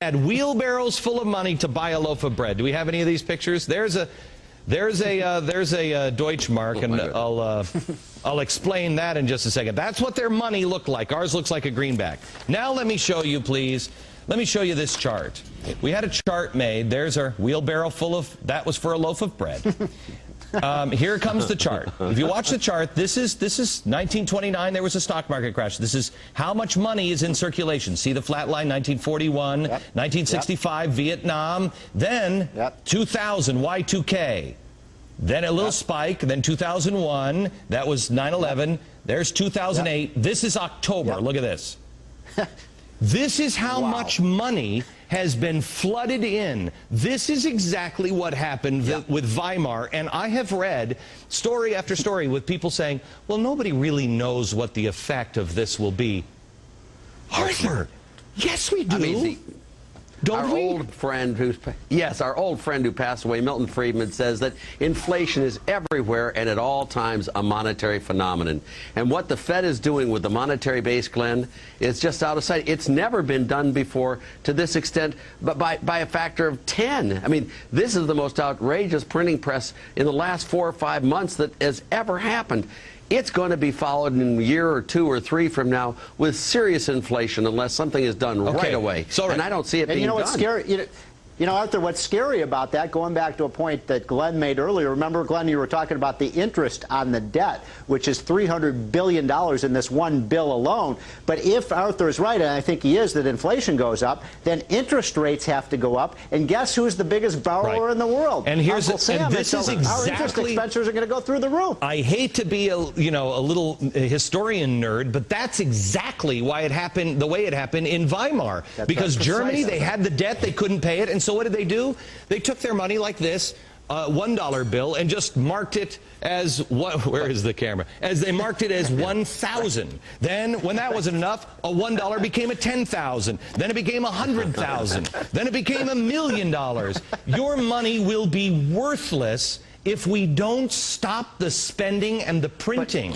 had wheelbarrows full of money to buy a loaf of bread. Do we have any of these pictures? There's a Deutschmark, and I'll explain that in just a second. That's what their money looked like. Ours looks like a greenback. Now let me show you, please. Let me show you this chart. We had a chart made. There's our wheelbarrow full of, that was for a loaf of bread. Here comes the chart. If you watch the chart, this is 1929, there was a stock market crash. This is how much money is in circulation. See the flat line, 1941, yep. 1965, yep. Vietnam, then yep. 2000, Y2K. Then a little yep. spike, then 2001, that was 9/11. Yep. There's 2008. Yep. This is October. Yep. Look at this. This is how wow. much money has been flooded in. This is exactly what happened yeah. with Weimar, and I have read story after story with people saying, well, nobody really knows what the effect of this will be. Arthur, yes we do. I mean, our old friend who passed away, Milton Friedman, says that inflation is everywhere and at all times a monetary phenomenon. And what the Fed is doing with the monetary base, Glenn, is just out of sight. It's never been done before to this extent, but by a factor of 10. I mean, this is the most outrageous printing press in the last 4 or 5 months that has ever happened. It's going to be followed in a year or 2 or 3 from now with serious inflation unless something is done okay. right away. So, and I don't see it being done. And you know what's scary? You know, Arthur, what's scary about that, going back to a point that Glenn made earlier, remember, Glenn, you were talking about the interest on the debt, which is $300 billion in this one bill alone. But if Arthur is right, and I think he is, that inflation goes up, then interest rates have to go up. And guess who's the biggest borrower in the world? And here's Uncle Sam. And this is exactly, our interest expenses are going to go through the roof. I hate to be a little historian nerd, but that's exactly why it happened the way it happened in Weimar. That's because Germany, they had the debt, they couldn't pay it, and so what did they do? They took their money like this, $1 bill, and just marked it as what? Where is the camera? As they marked it as 1,000. Then, when that wasn't enough, a $1 became a 10,000. Then it became 100,000. Then it became $1 million. Your money will be worthless if we don't stop the spending and the printing.